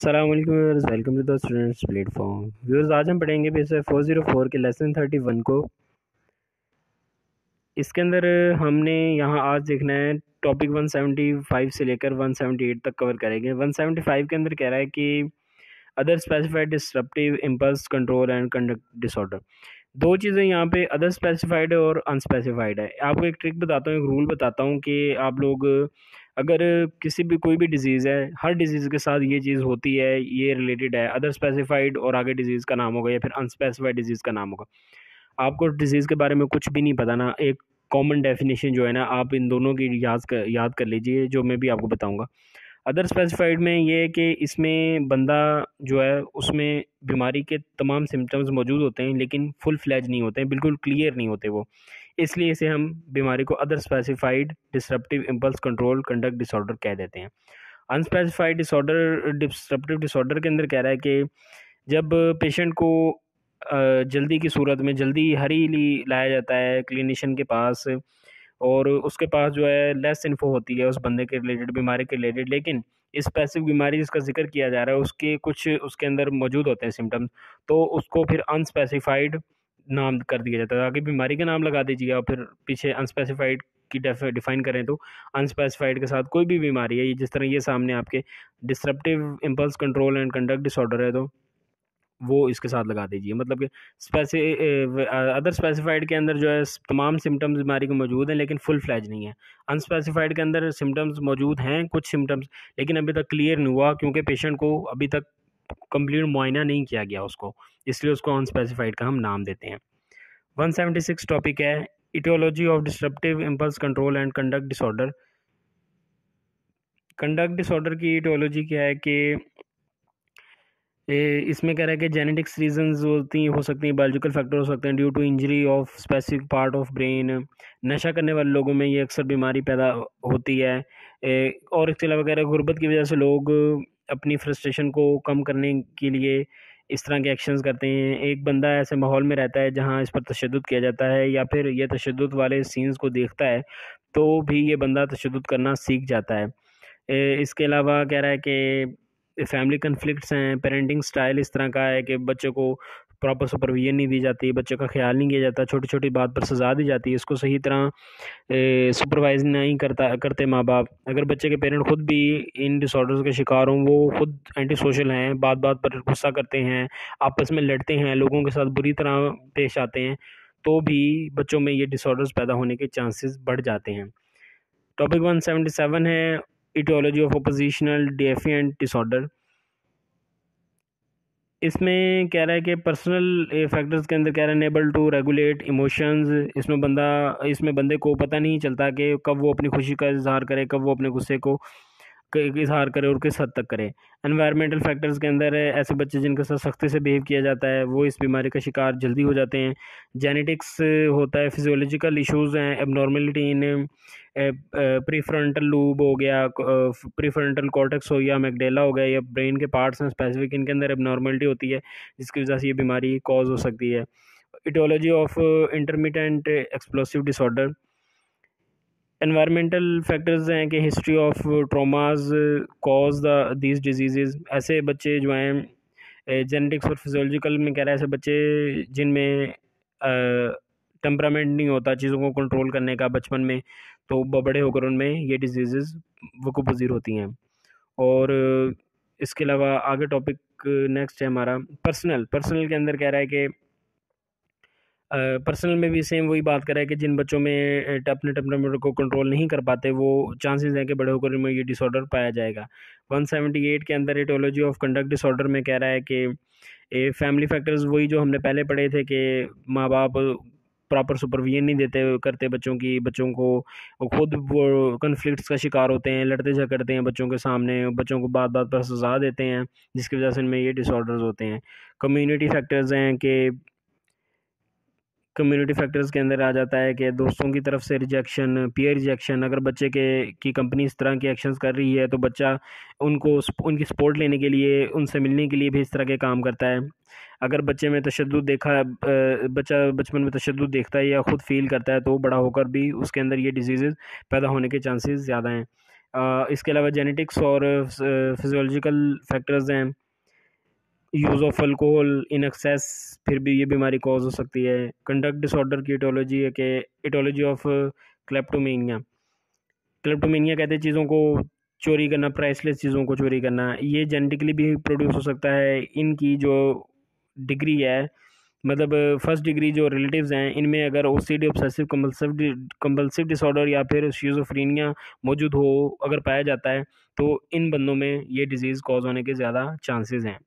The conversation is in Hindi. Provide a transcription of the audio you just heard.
अस्सलाम वालेकुम viewers, welcome to the students platform. Viewers, आज हम पढ़ेंगे पेज 404 के लेसन 31 को। इसके अंदर हमने यहाँ आज देखना है टॉपिक 175 से लेकर 178 तक कवर करेंगे। 175 के अंदर कह रहा है कि other specified disruptive impulse control and conduct disorder. दो चीज़ें यहाँ पे अदर स्पेसिफाइड है और अनस्पेसिफाइड है। आपको एक ट्रिक बताता हूँ, एक रूल बताता हूँ कि आप लोग अगर किसी भी कोई भी डिजीज़ है, हर डिजीज़ के साथ ये चीज़ होती है, ये रिलेटेड है, अदर स्पेसिफाइड और आगे डिजीज़ का नाम होगा या फिर अनस्पेसिफाइड डिजीज़ का नाम होगा। आपको डिजीज़ के बारे में कुछ भी नहीं पता ना, एक कॉमन डेफिनेशन जो है ना, आप इन दोनों की याद कर लीजिए जो मैं भी आपको बताऊंगा। अदर स्पेसिफाइड में ये है कि इसमें बंदा जो है उसमें बीमारी के तमाम सिम्टम्स मौजूद होते हैं लेकिन फुल फ्लैज नहीं होते हैं, बिल्कुल क्लियर नहीं होते वो, इसलिए इसे हम बीमारी को other specified disruptive impulse control conduct disorder कह देते हैं। अनस्पेसिफाइड डिसरप्टिव डिसऑर्डर के अंदर कह रहा है कि जब पेशेंट को जल्दी की सूरत में जल्दी हरीली लाया जाता है क्लिनिशियन के पास, और उसके पास जो है लेस इन्फो होती है उस बंदे के रिलेटेड, बीमारी के रिलेटेड, लेकिन स्पेसिफिक बीमारी जिसका जिक्र किया जा रहा है उसके कुछ उसके अंदर मौजूद होते हैं सिम्टम्स, तो उसको फिर अनस्पेसिफाइड नाम कर दिया जाता है। आगे बीमारी का नाम लगा दीजिए और फिर पीछे अनस्पेसिफाइड की डिफाइन करें तो अनस्पेसिफाइड के साथ कोई भी बीमारी है, ये जिस तरह ये सामने आपके disruptive impulse control and conduct disorder है तो वो इसके साथ लगा दीजिए। मतलब कि अदर स्पेसिफाइड के अंदर जो है तमाम सिम्टम्स बीमारी के मौजूद हैं लेकिन फुल फ्लैज नहीं है। अनस्पेसिफाइड के अंदर सिम्टम्स मौजूद हैं, कुछ सिम्टम्स, लेकिन अभी तक क्लियर नहीं हुआ क्योंकि पेशेंट को अभी तक कंप्लीट मुआयना नहीं किया गया उसको, इसलिए उसको अनस्पेसिफाइड का हम नाम देते हैं। 176 टॉपिक है etiology of disruptive impulse control and conduct disorder. Conduct disorder की इटियोलॉजी क्या है कि इसमें कह रहा है कि जेनेटिक्स रीजंस होती हो सकती हैं, बायोलॉजिकल फैक्टर हो सकते हैं, due to injury of specific part of brain. नशा करने वाले लोगों में ये अक्सर बीमारी पैदा होती है। और इसके अलावा कह रहा है गुर्बत की वजह से लोग अपनी फ्रस्ट्रेशन को कम करने के लिए इस तरह के एक्शंस करते हैं। एक बंदा ऐसे माहौल में रहता है जहाँ इस पर तशद्दुद किया जाता है या फिर ये तशद्दुद वाले सीन्स को देखता है तो भी ये बंदा तशद्दुद करना सीख जाता है। इसके अलावा कह रहा है कि फैमिली कन्फ्लिक्ट्स हैं, पेरेंटिंग स्टाइल इस तरह का है कि बच्चे को प्रॉपर सुपरविजन नहीं दी जाती, बच्चे का ख्याल नहीं किया जाता, छोटी छोटी बात पर सज़ा दी जाती है, इसको सही तरह सुपरवाइज नहीं करते माँ बाप। अगर बच्चे के पेरेंट खुद भी इन डिसऑर्डर्स के शिकार हों, वो खुद एंटी सोशल हैं, बात बात पर गुस्सा करते हैं, आपस में लड़ते हैं, लोगों के साथ बुरी तरह पेश आते हैं, तो भी बच्चों में ये डिसऑर्डर्स पैदा होने के चांसेस बढ़ जाते हैं। टॉपिक 177 है इटियोलॉजी ऑफ ओपोजिशनल डेफिएंट डिसऑर्डर। इसमें कह रहा है कि पर्सनल फैक्टर्स के अंदर कह रहा है नेबल टू रेगुलेट इमोशंस। इसमें बंदे को पता नहीं चलता कि कब वो अपनी खुशी का इजहार करे, कब वो अपने गुस्से को इजहार करे और किस हद तक करे। एनवायरमेंटल फैक्टर्स के अंदर है ऐसे बच्चे जिनके साथ सख्ती से बिहेव किया जाता है वो इस बीमारी का शिकार जल्दी हो जाते हैं। जेनेटिक्स होता है, फिजियोलॉजिकल इश्यूज हैं, एबनॉर्मलिटी इन प्रीफ्रंटल लूब हो गया, प्रीफ्रंटल कॉर्टेक्स हो गया, मैगडेला हो गया, या ब्रेन के पार्ट्स हैं स्पेसिफिक, इनके अंदर एबनॉर्मलिटी होती है जिसकी वजह से ये बीमारी कॉज हो सकती है। Etiology of intermittent explosive disorder. Environmental factors हैं कि history of traumas cause the these disease. ऐसे बच्चे जो हैं जेनेटिक्स और फिजियोलॉजिकल में कह रहा है ऐसे बच्चे जिनमें टेम्परामेंट नहीं होता चीज़ों को कंट्रोल करने का बचपन में, तो बड़े होकर उनमें ये डिजीज़ वक़ूफ़ पज़ीर होती हैं। और इसके अलावा आगे टॉपिक नेक्स्ट है हमारा पर्सनल। पर्सनल के अंदर कह रहा है कि पर्सनल में भी सेम वही बात कर रहा है कि जिन बच्चों में अपने टेम्परामेंट को कंट्रोल नहीं कर पाते वो चांसेस हैं कि बड़े होकर में ये डिसऑर्डर पाया जाएगा। 178 के अंदर एटियोलॉजी ऑफ कंडक्ट डिसऑर्डर में कह रहा है कि फैमिली फैक्टर्स वही जो हमने पहले पढ़े थे कि माँ बाप प्रॉपर सुपरविजन नहीं देते करते बच्चों को वो खुद वो कन्फ्लिक्ट्स का शिकार होते हैं, लड़ते झगड़ते हैं बच्चों के सामने, बच्चों को बात बात पर सजा देते हैं जिसकी वजह से इनमें ये डिसऑर्डर्स होते हैं। कम्युनिटी फैक्टर्स हैं कि कम्युनिटी फैक्टर्स के अंदर आ जाता है कि दोस्तों की तरफ से रिजेक्शन, पीयर रिजेक्शन। अगर बच्चे के की कंपनी इस तरह के एक्शंस कर रही है तो बच्चा उनकी सपोर्ट लेने के लिए, उनसे मिलने के लिए भी इस तरह के काम करता है। अगर बच्चे में बच्चा बचपन में तशद्दुद देखता है या खुद फील करता है तो बड़ा होकर भी उसके अंदर ये डिजीज़ पैदा होने के चांसेस ज़्यादा हैं। इसके अलावा जेनेटिक्स और फिजियोलॉजिकल फैक्टर्स हैं। Use of alcohol in excess फिर भी ये बीमारी कॉज हो सकती है। कंडक्ट डिसऑर्डर की इटोलॉजी है कि इटोलॉजी ऑफ क्लेप्टोमेनिया। क्लेप्टोमेनिया कहते हैं चीज़ों को चोरी करना, प्राइसलेस चीज़ों को चोरी करना। ये जेनेटिकली भी प्रोड्यूस हो सकता है। इनकी जो डिग्री है, मतलब फर्स्ट डिग्री जो रिलेटिव्स हैं, इनमें अगर ओसीडी ऑब्सेसिव कंपल्सिव डिसऑर्डर या फिर शिज़ोफ्रेनिया मौजूद हो, अगर पाया जाता है, तो इन बंदों में ये डिज़ीज़ कॉज होने के ज़्यादा चांसेस हैं।